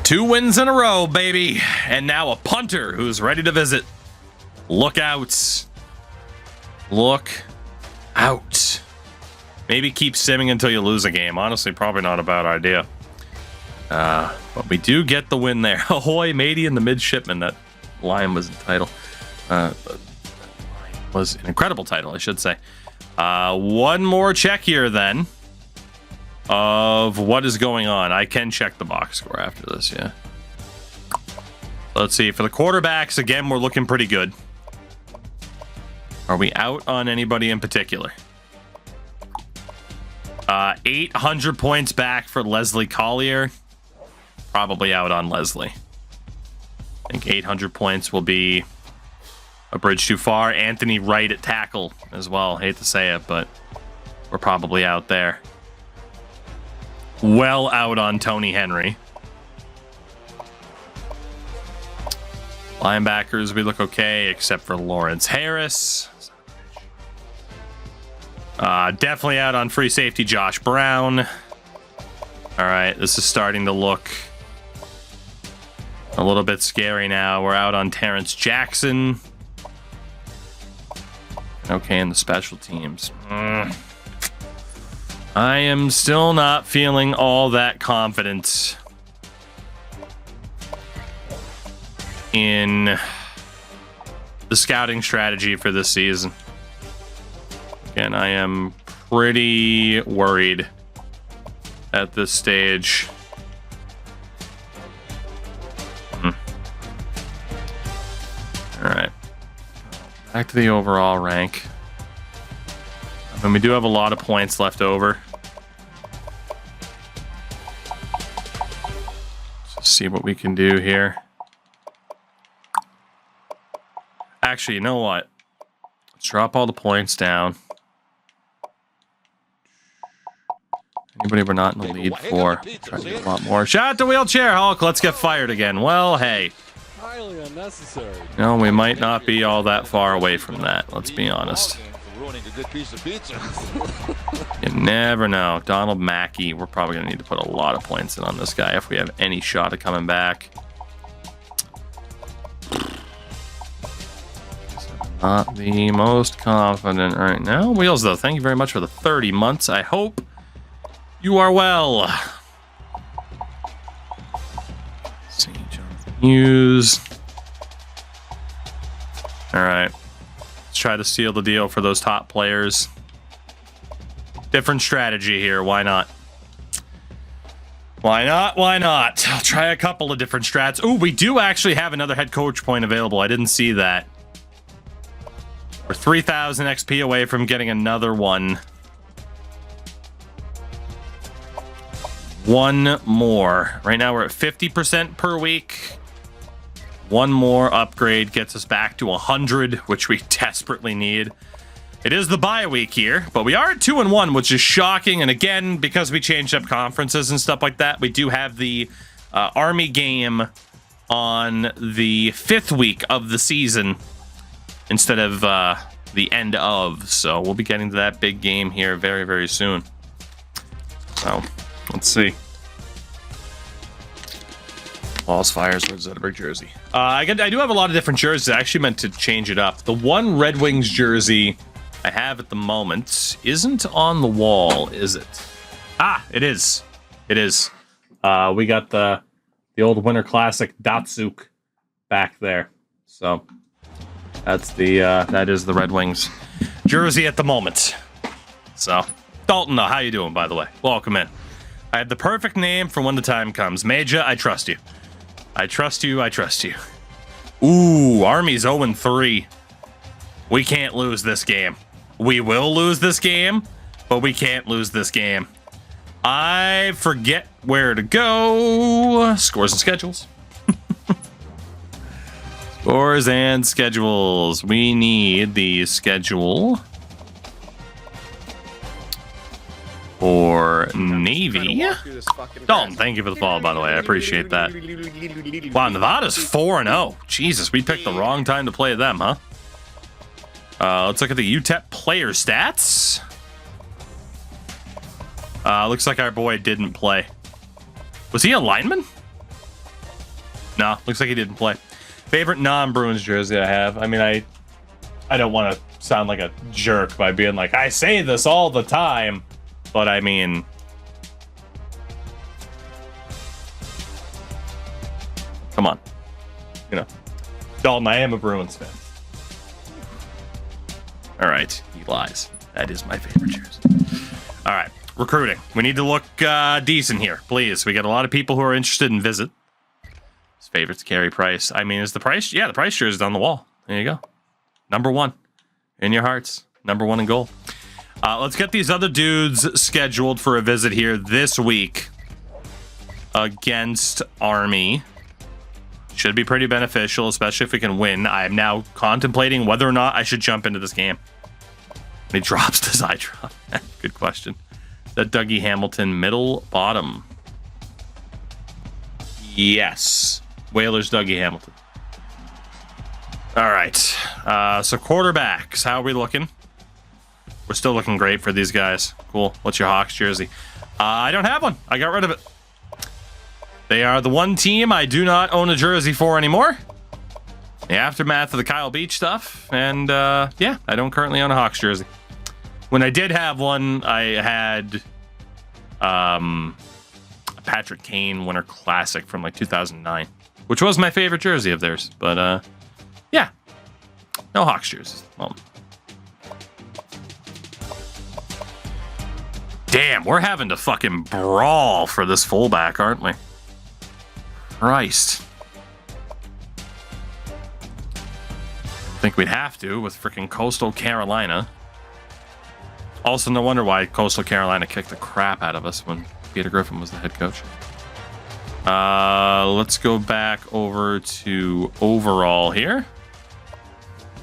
2 wins in a row, baby. And now a punter who's ready to visit. Look out. Look out. Maybe keep simming until you lose a game. Honestly, probably not a bad idea. But we do get the win there. Ahoy, matey, and the midshipman. That line was the title. Was an incredible title, I should say. One more check here, then, of what is going on. I can check the box score after this, yeah. Let's see. For the quarterbacks, again, we're looking pretty good. Are we out on anybody in particular? 800 points back for Leslie Collier. Probably out on Leslie. I think 800 points will be a bridge too far. Anthony Wright at tackle as well. Hate to say it, but we're probably out there. Well out on Tony Henry. Linebackers, we look okay, except for Lawrence Harris. Definitely out on free safety Josh Brown. All right, this is starting to look a little bit scary now. We're out on Terrence Jackson. Okay, in the special teams. I am still not feeling all that confident in the scouting strategy for this season. Again, I am pretty worried at this stage. All right. Back to the overall rank. I mean, we do have a lot of points left over. Let's see what we can do here. Actually, you know what? Let's drop all the points down. Anybody we're not in the lead for? Try to get a lot more. Shout out to Wheelchair Hulk. Let's get fired again. Well, hey. Highly unnecessary. No, we might not be all that far away from that. Let's be honest. You never know. Donald Mackey. We're probably going to need to put a lot of points in on this guy if we have any shot of coming back. Not the most confident right now. Wheels, though, thank you very much for the 30 months. I hope you are well. Let's see, Jonathan Hughes. All right. Let's try to seal the deal for those top players. Different strategy here. Why not? Why not? Why not? I'll try a couple of different strats. Oh, we do actually have another head coach point available. I didn't see that. We're 3,000 XP away from getting another one. One more. Right now we're at 50% per week. One more upgrade gets us back to 100, which we desperately need. It is the bye week here, but we are at 2-1, which is shocking. And again, because we changed up conferences and stuff like that, we do have the Army game on the 5th week of the season instead of the end of. So we'll be getting to that big game here very, very soon. So let's see. Walls, Fires, Red Zetterberg jersey. I do have a lot of different jerseys. I actually meant to change it up. The one Red Wings jersey I have at the moment isn't on the wall, is it? Ah, it is. It is. We got the old Winter Classic Datsuk back there. So that's the that is the Red Wings jersey at the moment. So Dalton, how you doing, by the way? Welcome in. I have the perfect name for when the time comes. Major, I trust you. I trust you. I trust you. Ooh, Army's 0-3. We can't lose this game. We will lose this game, but we can't lose this game. I forget where to go. Scores and schedules. Scores and schedules. We need the schedule for Navy. Dalton, thank you for the follow, by the way. I appreciate that. Wow, Nevada's 4-0. Jesus, we picked the wrong time to play them, huh? Let's look at the UTEP player stats. Looks like our boy didn't play. Was he a lineman? No, looks like he didn't play. Favorite non-Bruins jersey I have. I mean, I don't want to sound like a jerk by being like, I say this all the time. But I mean... Come on. You know. Dalton, I am a Bruins fan. All right, he lies. That is my favorite jersey. All right, recruiting. We need to look decent here, please. We got a lot of people who are interested in visit. His favorite's Carey Price. I mean, is the Price? Yeah, the Price jersey's on the wall. There you go. Number 1 in your hearts. Number 1 in goal. Let's get these other dudes scheduled for a visit here this week against Army. Should be pretty beneficial, especially if we can win. I am now contemplating whether or not I should jump into this game. When he drops, does I drop? Good question. Is that Dougie Hamilton, middle, bottom? Yes. Whalers, Dougie Hamilton. All right. So quarterbacks, how are we looking? We're still looking great for these guys. Cool. What's your Hawks jersey? I don't have one. I got rid of it. They are the one team I do not own a jersey for anymore. The aftermath of the Kyle Beach stuff. And yeah, I don't currently own a Hawks jersey. When I did have one, I had a Patrick Kane Winter Classic from like 2009, which was my favorite jersey of theirs. But yeah, no Hawks jerseys. Well, damn, we're having to fucking brawl for this fullback, aren't we? Christ. I think we'd have to with freaking Coastal Carolina. Also, no wonder why Coastal Carolina kicked the crap out of us when Peter Griffin was the head coach. Let's go back over to overall here.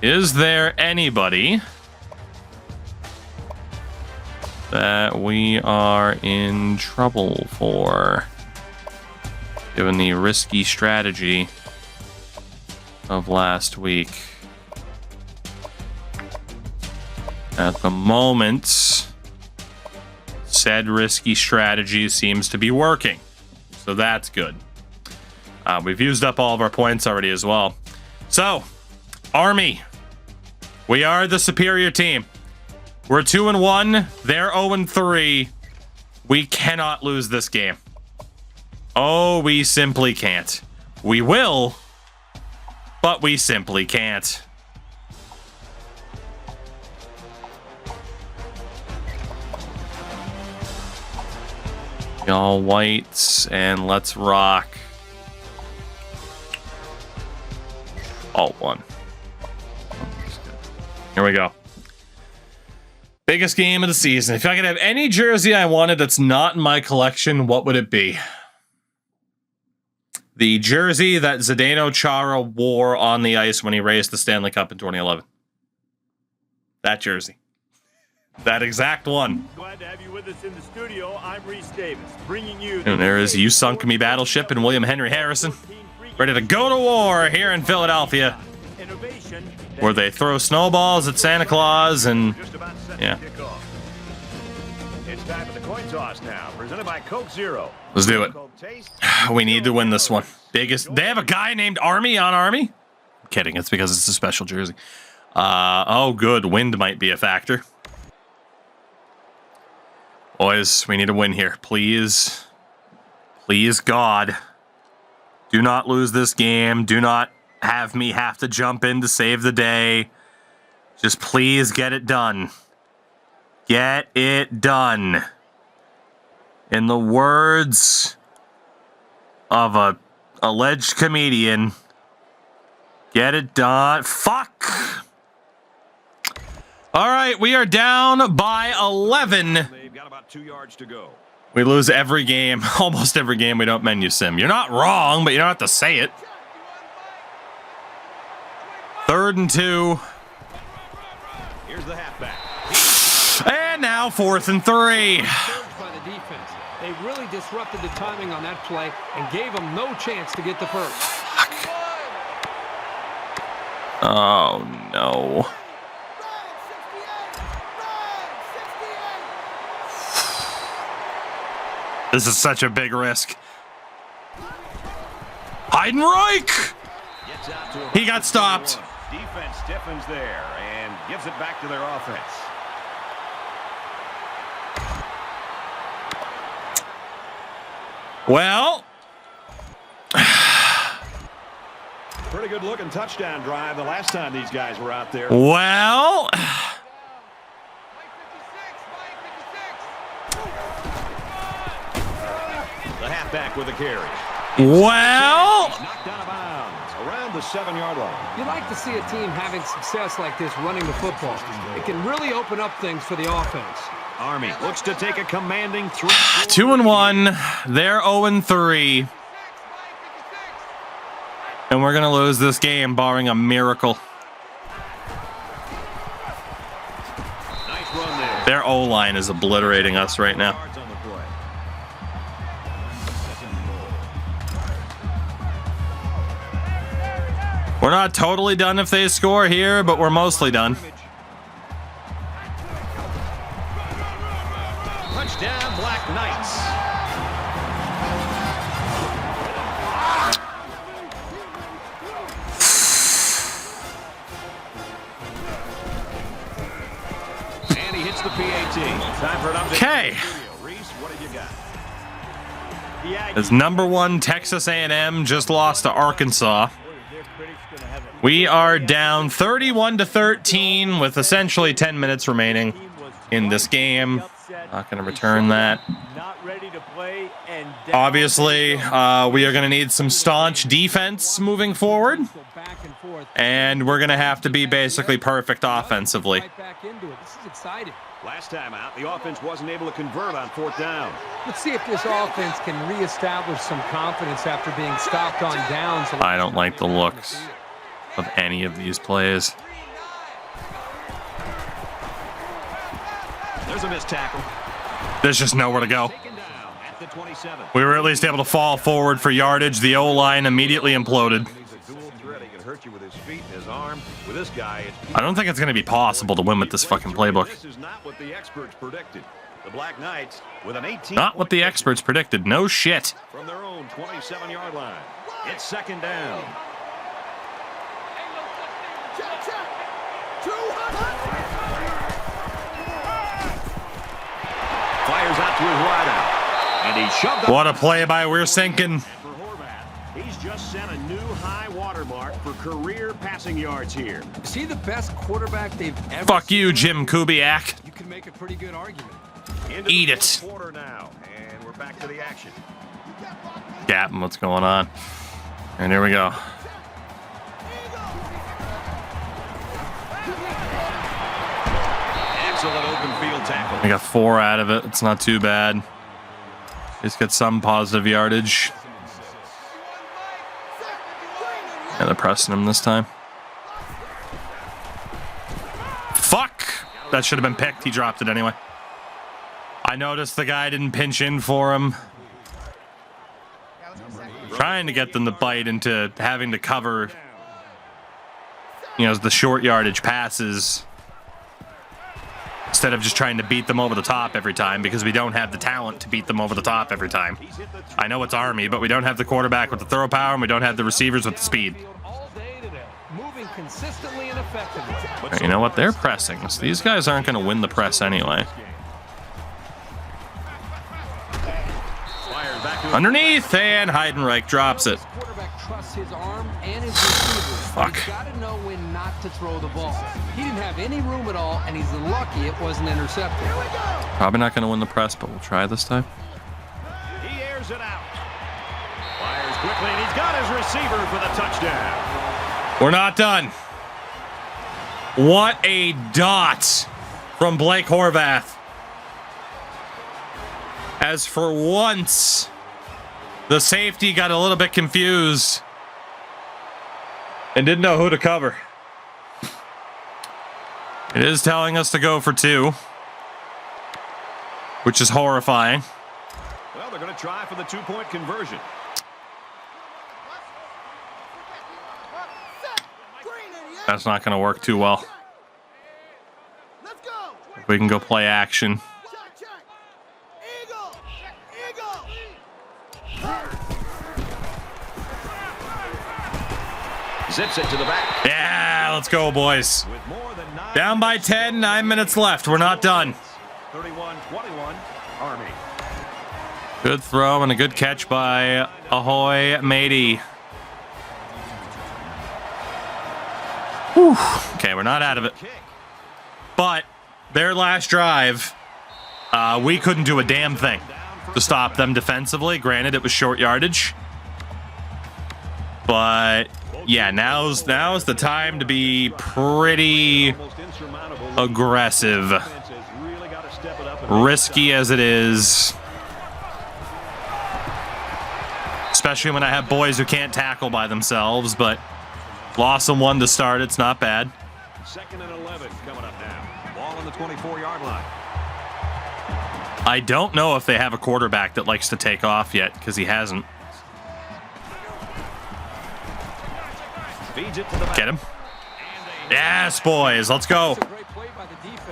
Is there anybody that we are in trouble for, given the risky strategy of last week? At the moment, said risky strategy seems to be working, so that's good. We've used up all of our points already as well. So, Army, we are the superior team. We're 2-1. They're 0-3. We cannot lose this game. Oh, we simply can't. We will, but we simply can't. All whites, and let's rock. Alt 1. Here we go. Biggest game of the season. If I could have any jersey I wanted that's not in my collection, what would it be? The jersey that Zdeno Chara wore on the ice when he raised the Stanley Cup in 2011. That jersey. That exact one. Glad to have you with us in the studio. I'm Reese Davis, bringing you. And there is You Sunk Me Battleship and William Henry Harrison, ready to go to war here in Philadelphia, where they throw snowballs at Santa Claus and yeah. It's time for the coin toss now, presented by Coke Zero. Let's do it. We need to win this one. Biggest. They have a guy named Army on Army. I'm kidding. It's because it's a special jersey. Oh, good. Wind might be a factor. Boys, we need to win here. Please. Please, God. Do not lose this game. Do not have me have to jump in to save the day. Just please get it done. Get it done. In the words of a alleged comedian, get it done. Fuck! All right, we are down by 11. They've got about 2 yards to go. We lose every game, almost every game we don't menu sim. You're not wrong, but you don't have to say it. 3rd and 2. Here's the halfback. And now 4th and 3. By the defense. They really disrupted the timing on that play and gave them no chance to get the first. Fuck. Oh, no. This is such a big risk. Heidenreich! Gets out to He got stopped. Defense stiffens there and gives it back to their offense. Well, Pretty good looking touchdown drive the last time these guys were out there. well. The halfback with a carry. Well. Knocked out of bounds around the 7-yard line. You like to see a team having success like this running the football. It can really open up things for the offense. Army looks to take a commanding 3. 2-1. They're 0-3. And we're going to lose this game, barring a miracle. Nice run there. Their O-line is obliterating us right now. Yards on the play. We're not totally done if they score here, but we're mostly done. Touchdown, Black Knights. And he hits the PAT. Time for an update. Okay. Reese, what have you got? As number 1 Texas A&M just lost to Arkansas. We are down 31-13 with essentially 10 minutes remaining in this game. Not going to return that. Obviously, we are going to need some staunch defense moving forward. And we're going to have to be basically perfect offensively. Last time out, the offense wasn't able to convert on 4th down. Let's see if this offense can reestablish some confidence after being stopped on downs. I don't like the looks of any of these plays. There's a missed tackle. There's just nowhere to go. Taken down at the 27. We were at least able to fall forward for yardage. The O-line immediately imploded. He's a dual threat. He can hurt you with his feet and his arm. With this guy, it's I don't think it's going to be possible to win with this fucking playbook. This is not what the experts predicted. The Black Knights with an 18. Not what the experts predicted. No shit. From their own 27-yard line. It's 2nd down. Fires out to his wideout. And he shoved up. What a play by We're Sinking. For Horvath, he's just set a new high water mark for career passing yards here. Is he the best quarterback they've ever Fuck seen? you, Jim Kubiak. You can make a pretty good argument. Into Eat the it. 4th quarter now, and we're back to the action. Captain, what's going on? And here we go. Excellent open field tackle. I got 4 out of it. It's not too bad. Just get some positive yardage. Yeah, they're pressing him this time. Fuck! That should have been picked. He dropped it anyway. I noticed the guy didn't pinch in for him. Trying to get them to bite into having to cover, you know, the short yardage passes instead of just trying to beat them over the top every time, because we don't have the talent to beat them over the top every time. I know it's Army, but we don't have the quarterback with the throw power, and we don't have the receivers with the speed. Moving consistently and effectively. You know what? They're pressing, so these guys aren't going to win the press anyway. Underneath, and Heidenreich drops it. Quarterback trusts his arm and his receivers. Fuck. He's got to know when not to throw the ball. He didn't have any room at all, and he's lucky it wasn't intercepted. Probably not going to win the press, but we'll try this time. He airs it out. Fires quickly, and he's got his receiver for the touchdown. We're not done. What a dot from Blake Horvath. As for once, the safety got a little bit confused and didn't know who to cover. It is telling us to go for 2, which is horrifying. Well, they're going to try for the 2-point conversion. That's not going to work too well. We can go play action. Zips it to the back. Yeah, let's go, boys. With more than 9 Down by 10, 9 minutes left. We're not done. 31-21, Army. Good throw and a good catch by Ahoy Matey. Whew. Okay, we're not out of it. But their last drive, we couldn't do a damn thing to stop them defensively. Granted, it was short yardage. But yeah, now's the time to be pretty aggressive. Risky as it is. Especially when I have boys who can't tackle by themselves, but loss of 1 to start, it's not bad. 2nd and 11 coming up now. Ball on the 24-yard line. I don't know if they have a quarterback that likes to take off yet, because he hasn't. Feeds it to the back. Get him. Yes, boys, let's go.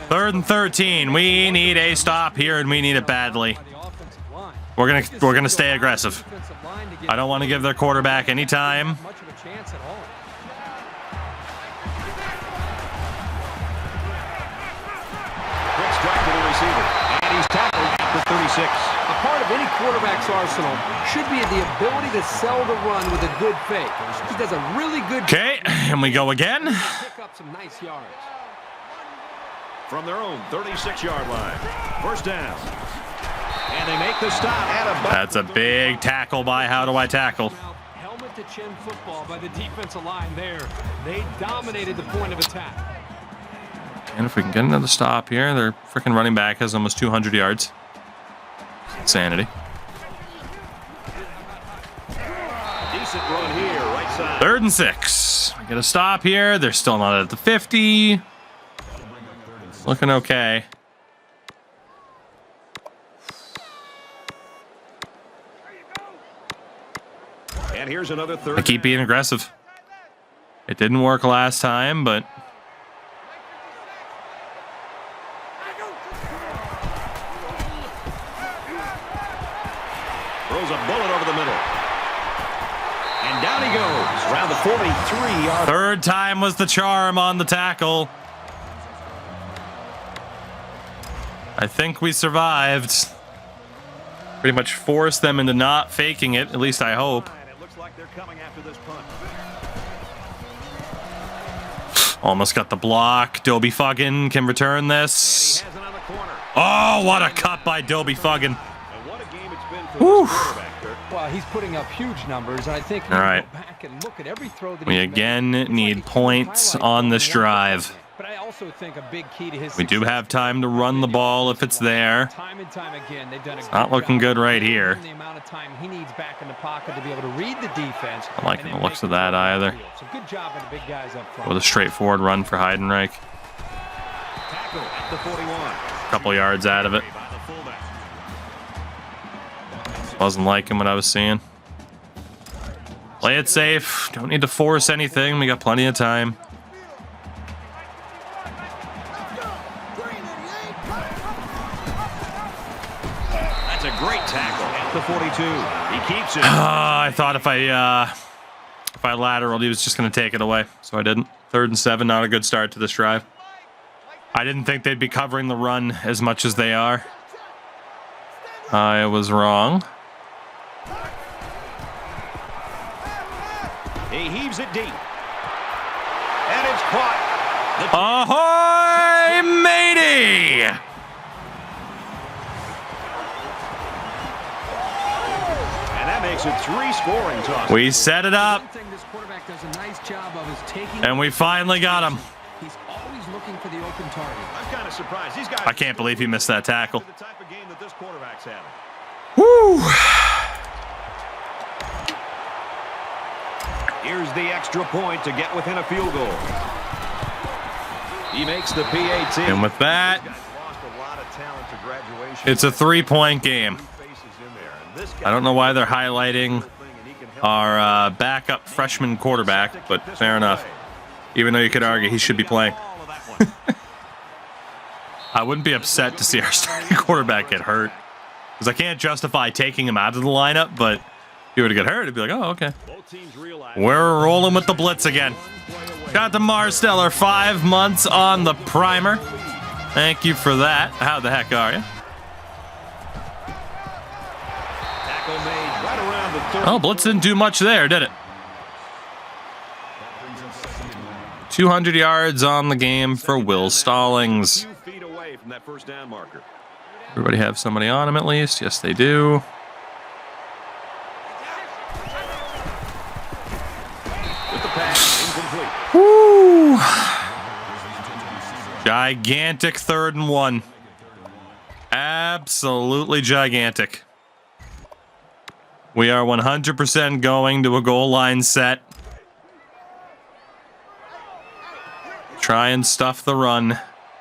3rd and 13. We need a stop here, and we need it badly. We're gonna stay aggressive. I don't want to give their quarterback any time. Quick strike to the receiver. And he's tackled at the 36. A part of any quarterback's arsenal should be the ability to sell the run with a good fake. He does a really good job. Okay, and we go again. Pick up some nice yards. From their own 36-yard line. First down. And they make the stop at about. That's a big tackle by How Do I Tackle. Helmet to chin football by the defensive line there. They dominated the point of attack. And if we can get another stop here, their freaking running back has almost 200 yards. Insanity. Decent run here, right side. 3rd and 6. We get a stop here. They're still not at the 50. Looking okay. And here's another 3rd. I keep being aggressive. It didn't work last time, but Throws a bullet over the middle. And down he goes. Around the 43-yard. 3rd time was the charm on the tackle. I think we survived. Pretty much forced them into not faking it, at least I hope. It looks like they're coming after this punt. Almost got the block. Dobie Fuggin can return this. He has it on the corner. Oh, what a cut by Dobie Fuggin. And what a game it's been for Whew. this quarterback, Kirk. Well, he's putting up huge numbers, and I think All right. go back and look at every throw that We he's again made. It's like need he's points highlight on this reel. drive. But I also think a big key to his We do success have time to run the ball if it's there. Time and time again, they've done a Not looking job good right of here. The amount of time he needs back in the pocket to be able to read the defense. Not liking and the then looks make of that the either. field. So good job by the big guys up front. With a straightforward run for Heidenreich. Tackle at the 41. Couple yards out of it. By the fullback. Wasn't liking what I was seeing. Play it safe. Don't need to force anything. We got plenty of time. That's a great tackle at the 42. He keeps it. I thought if I lateraled, he was just going to take it away. So I didn't. 3rd and 7. Not a good start to this drive. I didn't think they'd be covering the run as much as they are. I was wrong. He heaves it deep. And it's caught. Ahoy, matey! And that makes it 3 scoring tosses. We set it up, One thing this quarterback does a nice job of is taking. and we finally got him. He's always looking for the open target. I'm kind of surprised. These guys. I can't believe he missed that tackle. The type of game that this quarterback's having. Woo! Here's the extra point to get within a field goal. He makes the PAT. And with that, Lost a lot of talent to graduation. it's a 3-point game. Faces in there. And this I don't know why they're highlighting our backup freshman quarterback, but fair enough. Even though you could argue he should be playing. I wouldn't be upset to see our starting quarterback get hurt, because I can't justify taking him out of the lineup, but If you were to get hurt, it'd be like, oh, okay. Both teams realize We're rolling with the blitz again. Got the Marsteller 5 months on the primer. Thank you for that. How the heck are you? tackle made right around the 30. Oh, blitz didn't do much there, did it? 200 yards on the game for Will Stallings. A few feet away from that first down marker. Everybody have somebody on him at least? Yes, they do. With the pass, incomplete. Woo! Gigantic 3rd and 1. Absolutely gigantic. We are 100% going to a goal line set. Try and stuff the run.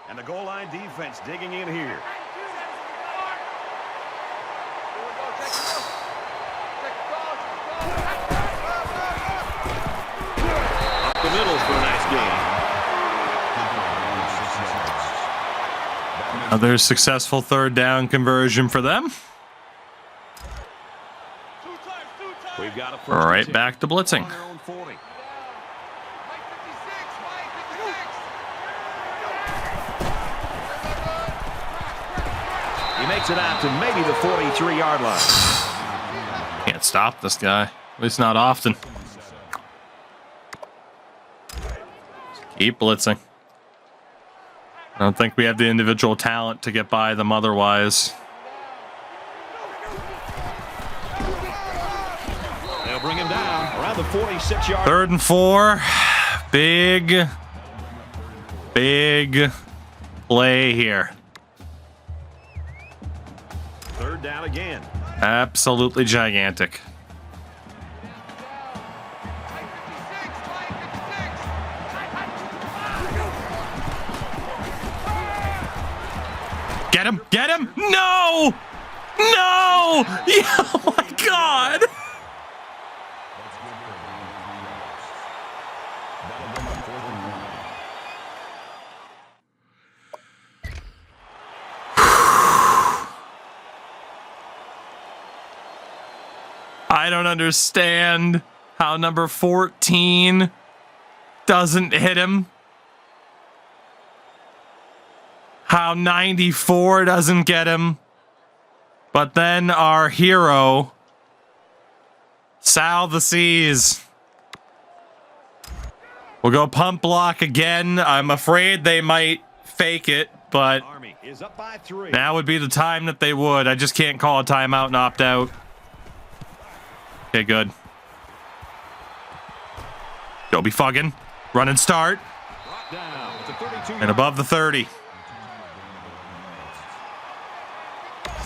And the goal line defense digging in here. Up the middle for a nice gain. Another successful 3rd down conversion for them. We've got a first Right and 10 back to blitzing. on their own 40. He makes it out to maybe the 43-yard line. Can't stop this guy. At least not often. Keep blitzing. I don't think we have the individual talent to get by them otherwise. They'll bring him down around the 46-yard. 3rd and 4. Big play here. 3rd down again. Absolutely gigantic. Get him! Get him! No! No! Yeah, oh my God! I don't understand how number 14 doesn't hit him. How 94 doesn't get him. But then our hero, Sal the Seas, will go pump block again. I'm afraid they might fake it, but Army is up by 3. now would be the time that they would. I just can't call a timeout and opt out. Okay, good. Go be fugging. Run and start. Brought down at the 32 And above the 30.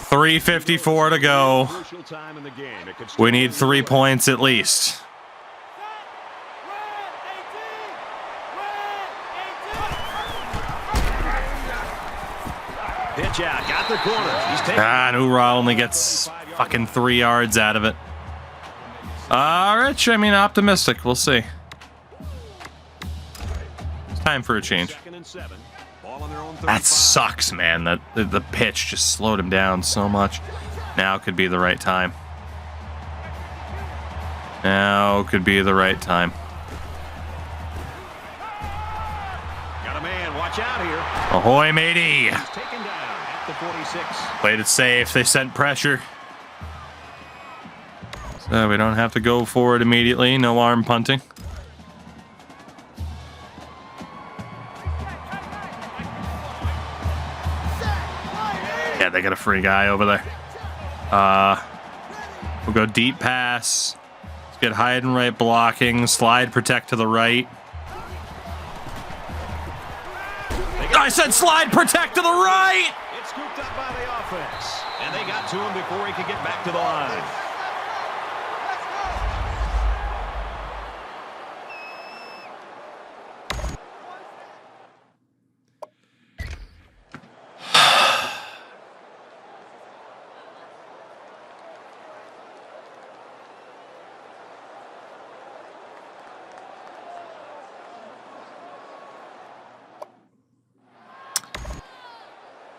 3:54 to go. Crucial time in the game. It could We need 3 points at least. pitch out. Got the corner. He's taking And Ura only gets fucking 3 yards out of it. Rich, I mean, optimistic. We'll see. It's time for a change. 2nd and 7. Ball on their own 35. That sucks, man. That the pitch just slowed him down so much. Now could be the right time. Now could be the right time. Got a man. Watch out here. Ahoy, matey. He's taken down at the 46. Played it safe. They sent pressure. So we don't have to go for it immediately. No arm punting. Yeah, they got a free guy over there. We'll go deep pass. Let's get hide and right blocking. Slide protect to the right. I said slide protect to the right! It's scooped up by the offense. And they got to him before he could get back to the line.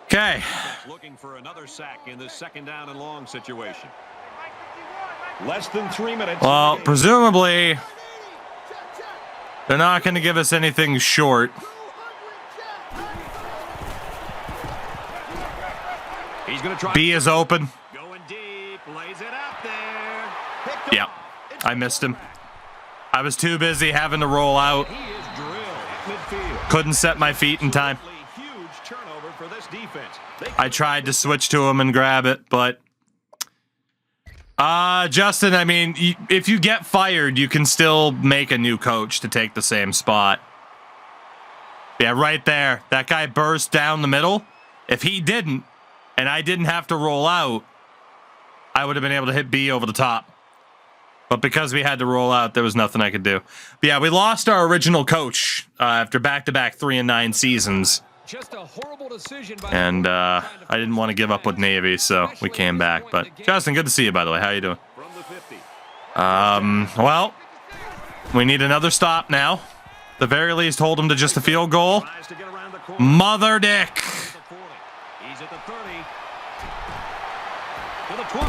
Okay. Looking for another sack in this 2nd down and long situation. Less than 3 minutes. Well, presumably, they're not going to give us anything short. He's going to try. B is open. Going deep, lays it out there. Yeah, I missed him. I was too busy having to roll out. He is drilled at midfield. Couldn't set my feet in time. Huge turnover for this defense. I tried to switch to him and grab it, but Justin, I mean, if you get fired, you can still make a new coach to take the same spot. Yeah, right there. That guy burst down the middle. If he didn't, and I didn't have to roll out, I would have been able to hit B over the top. But because we had to roll out, there was nothing I could do. But yeah, we lost our original coach after back-to-back 3-9 seasons. Just a horrible decision by And I didn't want to give up with Navy, so we came back. But Justin, good to see you, by the way. How you doing? From the 50. Well, we need another stop now. At the very least, hold him to just a field goal. Tries to get around the corner. Mother dick. He's at the 30. To the 20.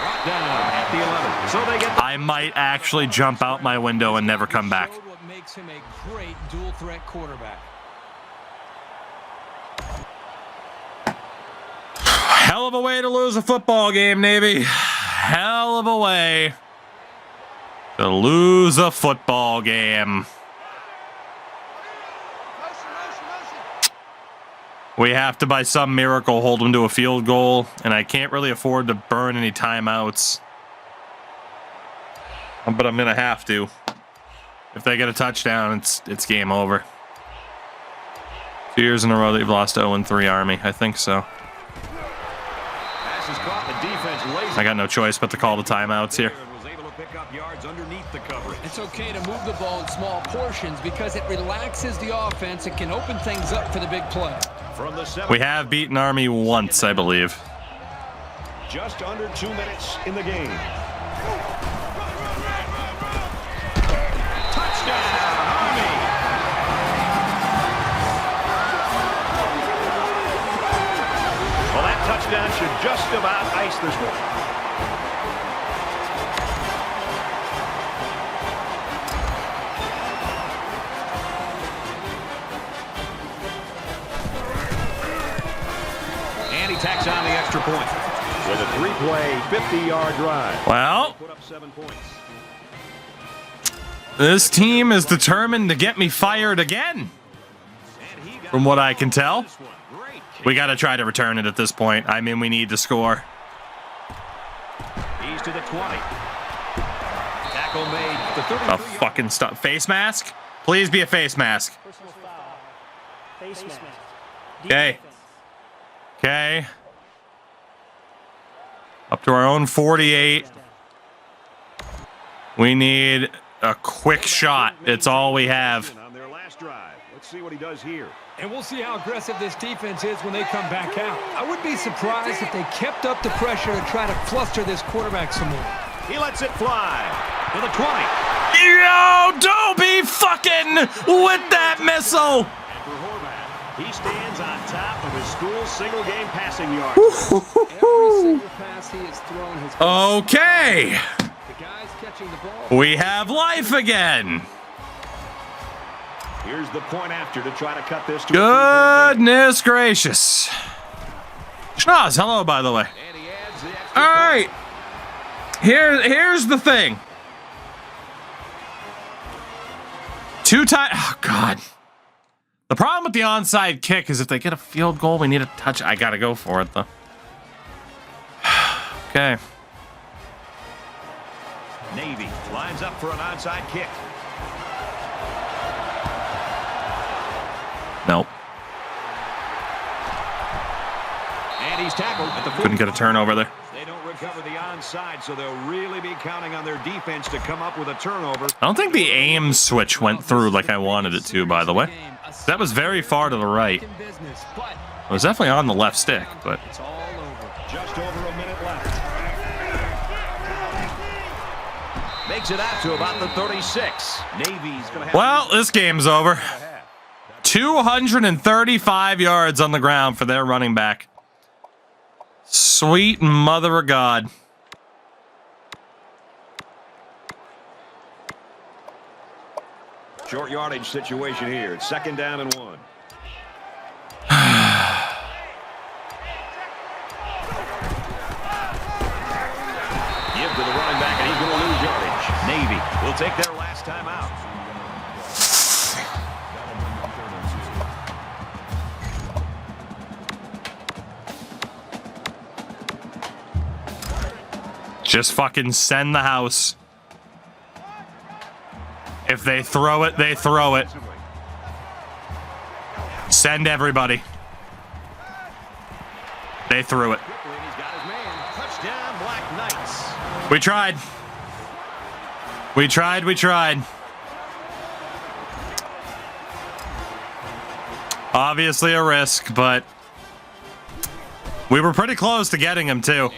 Brought down at the 11. So they get I might actually jump out my window and never come back. Showed what makes him a great dual threat quarterback. Hell of a way to lose a football game, Navy. Hell of a way to lose a football game. We have to, by some miracle, hold them to a field goal, and I can't really afford to burn any timeouts. But I'm gonna have to. If they get a touchdown, it's game over. 2 years in a row that you've lost to 0-3 Army. I think so. Pass is caught. The defense lays I got no choice but to call the timeouts here. was able to pick up yards underneath the coverage. It's okay to move the ball in small portions because it relaxes the offense and can open things up for the big play. From the 7. We have beaten Army once, I believe. Just under 2 minutes in the game. Touchdown, Army! Well, that touchdown should just about ice this one. And he tacks on the extra point with a 3-play, 50-yard drive. Well, Put up 7 points. this team is determined to get me fired again, And he got from what I can tell. this one. Great kick. We got to try to return it at this point. I mean, we need to score. He's to the 20. Tackle made. The A 33. fucking stop. Face mask? Please be a face mask. Personal foul. Face mask. Okay. Okay. Up to our own 48. We need a quick shot. It's all we have. On their last drive. Let's see what he does here. And we'll see how aggressive this defense is when they come back out. I would be surprised if they kept up the pressure and try to fluster this quarterback some more. He lets it fly to the 20. Yo, don't be fucking with that missile. And for Horvath, he stands on top of his school's single-game passing yard. Every single pass he has thrown has been Okay. the guys catching the ball. We have life again. Here's the point after to try to cut this to a 3-point game. Goodness gracious. Schnoz, hello, by the way. And he adds the extra All right. Here's the thing. Two times. Oh, God. The problem with the onside kick is if they get a field goal, we need a touch. I got to go for it, though. Okay. Navy lines up for an onside kick. Nope. And he's tackled at the Couldn't get a turnover there. They don't recover the onside, so they'll really be counting on their defense to come up with a turnover. I don't think the aim switch went through like I wanted it to, by the way. That was very far to the right. It was definitely on the left stick, but It's all over. Just over a minute left. Makes it out to about the 36. Navy's going to have well, this game's over. 235 yards on the ground for their running back. Sweet mother of God. Short yardage situation here. It's 2nd down and 1. Give to the running back, and he's going to lose yardage. Navy will take their last time out. Just fucking send the house. If they throw it, they throw it. Send everybody. They threw it. We tried. We tried. We tried. Obviously a risk, but we were pretty close to getting him too.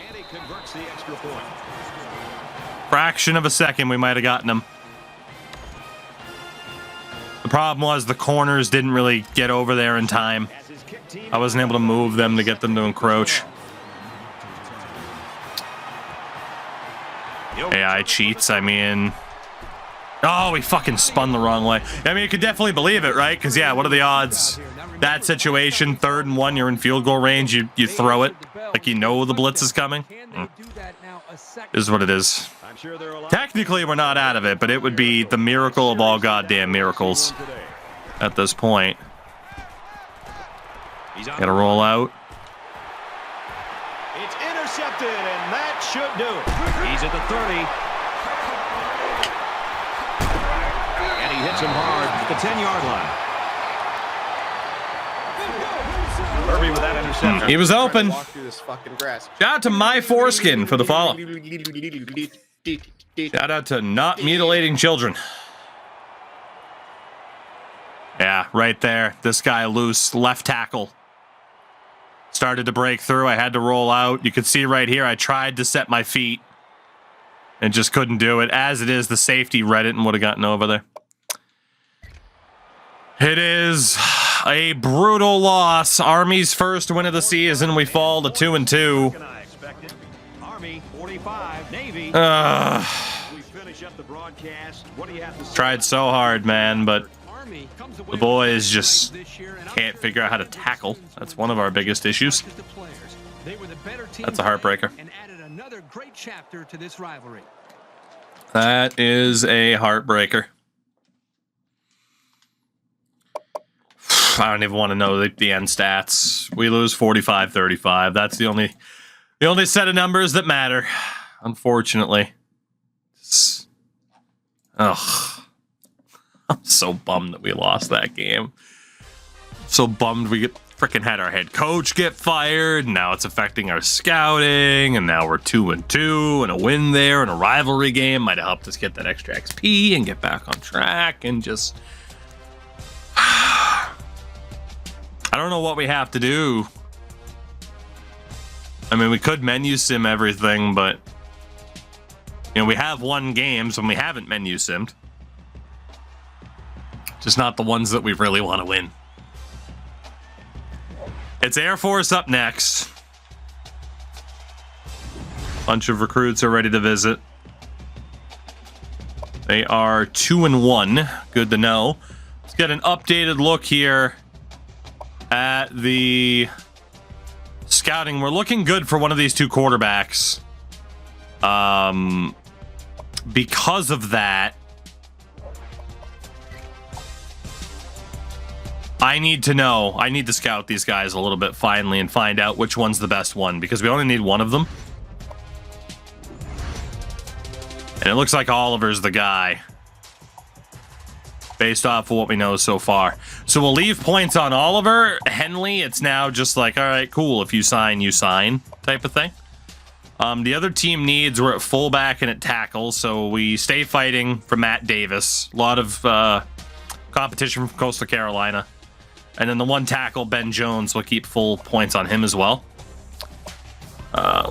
Fraction of a second, we might have gotten him. The problem was the corners didn't really get over there in time. I wasn't able to move them to get them to encroach. AI cheats, I mean... Oh, he fucking spun the wrong way. I mean, you could definitely believe it, right? Because, yeah, what are the odds? That situation, 3rd and 1, you're in field goal range, you throw it. Like you know the blitz is coming. Is what it is. Technically, we're not out of it, but it would be the miracle of all goddamn miracles at this point. Gotta roll out. It's intercepted, and that should do it. He's at the 30. And he hits him hard at the 10-yard line. Irby with that interception. He was open. Shout out to My Foreskin for the follow. Shout out to Not Mutilating Children. Yeah, right there. This guy loose, left tackle. Started to break through. I had to roll out. You could see right here, I tried to set my feet and just couldn't do it. As it is, the safety read it and would have gotten over there. It is a brutal loss. Army's first win of the season. We fall to 2-2. Army 45, Navy. Tried so hard, man, but the boys just can't figure out how to tackle. That's one of our biggest issues. That's a heartbreaker. That is a heartbreaker. I don't even want to know the end stats. We lose 45-35. That's the only set of numbers that matter, unfortunately. Ugh. I'm so bummed that we lost that game. So bummed we freaking had our head coach get fired. And now it's affecting our scouting. And now we're 2-2, and a win there and a rivalry game might have helped us get that extra XP and get back on track. And just, I don't know what we have to do. I mean, we could menu sim everything, but you know, we have won games when we haven't menu simmed. Just not the ones that we really want to win. It's Air Force up next. Bunch of recruits are ready to visit. They are 2-1. Good to know. Let's get an updated look here at the scouting. We're looking good for one of these two quarterbacks. Because of that, I need to know. I need to scout these guys a little bit finally and find out which one's the best one, because we only need one of them. And it looks like Oliver's the guy, based off of what we know so far. So we'll leave points on Oliver. Henley, it's now just like, all right, cool. If you sign type of thing. The other team needs, we're at fullback and at tackle, so we stay fighting for Matt Davis. A lot of competition from Coastal Carolina. And then the one tackle, Ben Jones, will keep full points on him as well.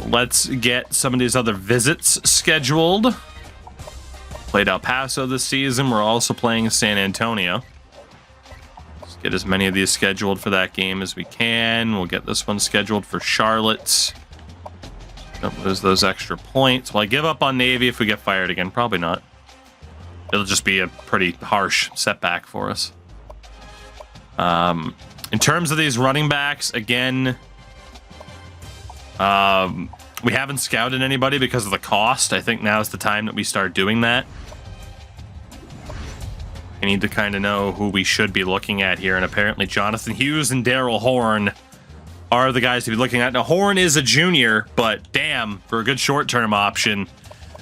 Let's get some of these other visits scheduled. Played El Paso this season. We're also playing San Antonio. Let's get as many of these scheduled for that game as we can. We'll get this one scheduled for Charlotte. Don't lose those extra points. Will I give up on Navy if we get fired again? Probably not. it'll just be a pretty harsh setback for us. In terms of these running backs, again, we haven't scouted anybody because of the cost. I think now is the time that we start doing that. We need to kind of know who we should be looking at here, and apparently Jonathan Hughes and Daryl Horn are the guys to be looking at. Now, Horn is a junior, but damn, for a good short-term option.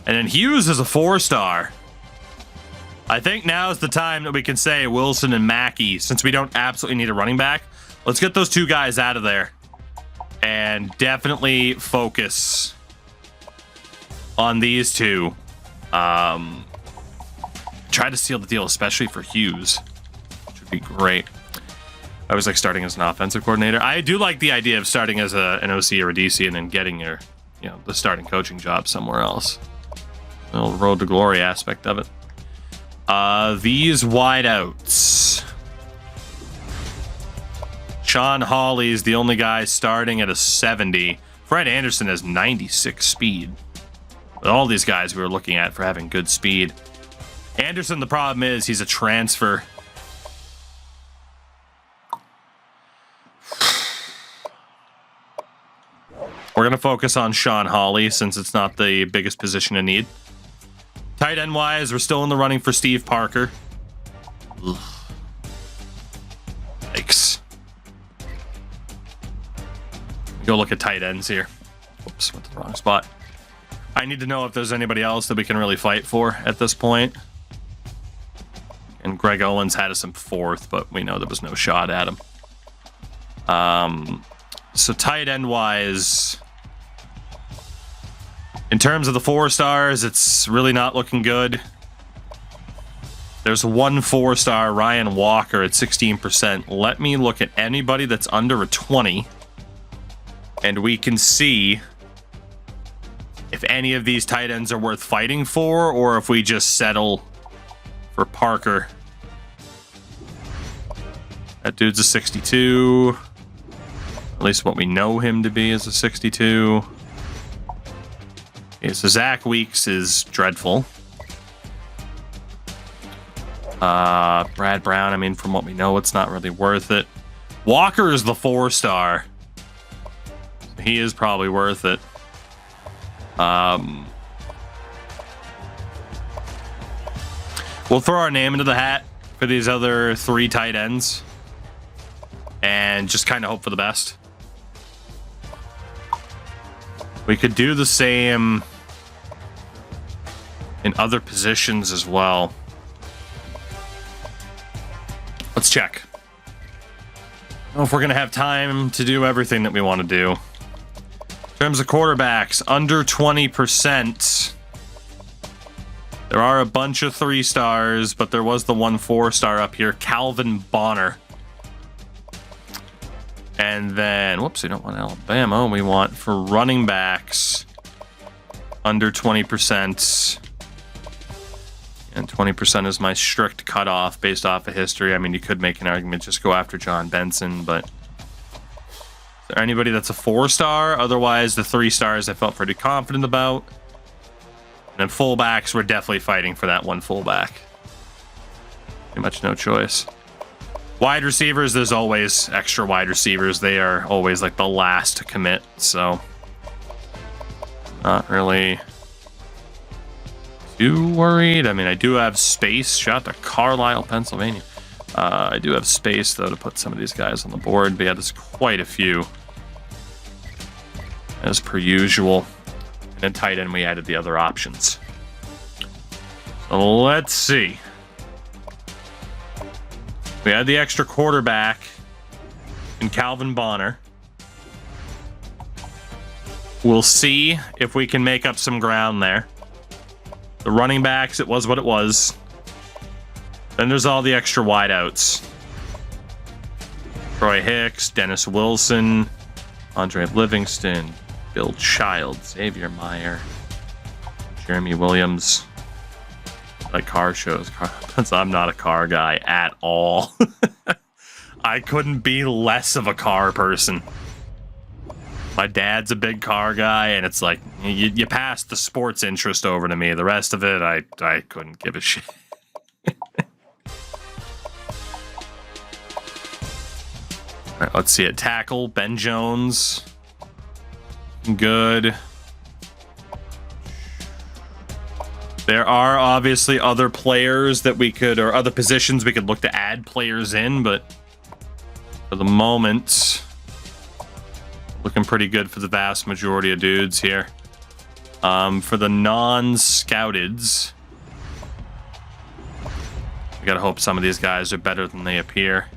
And then Hughes is a 4-star. I think now is the time that we can say Wilson and Mackey, since we don't absolutely need a running back. Let's get those two guys out of there and definitely focus on these two. Try to seal the deal, especially for Hughes, which would be great. I was like starting as an offensive coordinator. I do like the idea of starting as an OC or a DC and then getting your, the starting coaching job somewhere else. The little road to glory aspect of it. These wideouts. Sean Hawley's the only guy starting at a 70. Fred Anderson has 96 speed. But all these guys we were looking at for having good speed. Anderson, the problem is he's a transfer. We're going to focus on Sean Hawley since it's not the biggest position in need. Tight end wise, we're still in the running for Steve Parker. Ugh. Yikes. Go look at tight ends here. Whoops, went to the wrong spot. I need to know if there's anybody else that we can really fight for at this point. And Greg Owens had us in 4th, but we know there was no shot at him. So tight end wise, in terms of the 4-stars, it's really not looking good. There's one 4-star, Ryan Walker, at 16%. Let me look at anybody that's under a 20, and we can see if any of these tight ends are worth fighting for, or if we just settle for Parker. That dude's a 62. At least what we know him to be is a 62. Okay, so Zach Weeks is dreadful. Brad Brown, I mean, from what we know, it's not really worth it. Walker is the 4-star. He is probably worth it. We'll throw our name into the hat for these other 3 tight ends and just kind of hope for the best. We could do the same in other positions as well. Let's check. I don't know if we're going to have time to do everything that we want to do. In terms of quarterbacks, under 20%. There are a bunch of 3-stars, but there was the one 4-star up here, Calvin Bonner. And then, whoops, we don't want Alabama. We want for running backs under 20%. And 20% is my strict cutoff based off of history. I mean, you could make an argument, just go after John Benson, but is there anybody that's a 4-star? Otherwise, the 3-stars I felt pretty confident about. And then fullbacks, we're definitely fighting for that one fullback. Pretty much no choice. Wide receivers, there's always extra wide receivers. They are always like the last to commit, so not really too worried. I mean, I do have space. Shot to Carlisle, Pennsylvania. I do have space, though, to put some of these guys on the board, but yeah, there's quite a few, as per usual. And then tight end, we added the other options. So let's see. We had the extra quarterback in Calvin Bonner. We'll see if we can make up some ground there. The running backs, it was what it was. Then there's all the extra wideouts. Troy Hicks, Dennis Wilson, Andre Livingston, Bill Child, Xavier Meyer, Jeremy Williams. Like car shows. I'm not a car guy at all. I couldn't be less of a car person. My dad's a big car guy, and it's like, you passed the sports interest over to me. The rest of it, I couldn't give a shit. All right, let's see it. Tackle, Ben Jones. Good. There are obviously other players that we could, or other positions we could look to add players in, but for the moment, looking pretty good for the vast majority of dudes here. For the non-scouteds, we gotta hope some of these guys are better than they appear.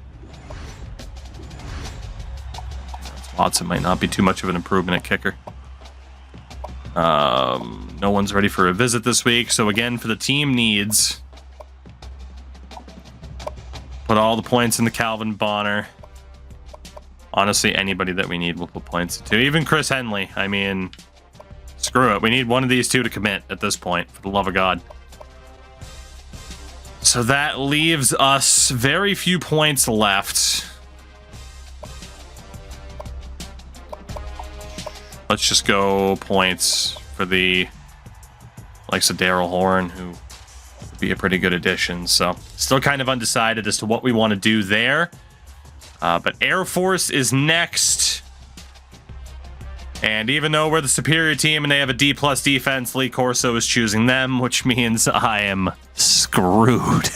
Watson might not be too much of an improvement at kicker. No one's ready for a visit this week, so again, for the team needs, put all the points into Calvin Bonner. Honestly, anybody that we need will put points into. Even Chris Henley. I mean, screw it. We need one of these two to commit at this point, for the love of God. So that leaves us very few points left. Let's just go points for the likes of Daryl Horn, who would be a pretty good addition. So still kind of undecided as to what we want to do there. But Air Force is next. And even though we're the superior team and they have a D+ defense, Lee Corso is choosing them, which means I am screwed.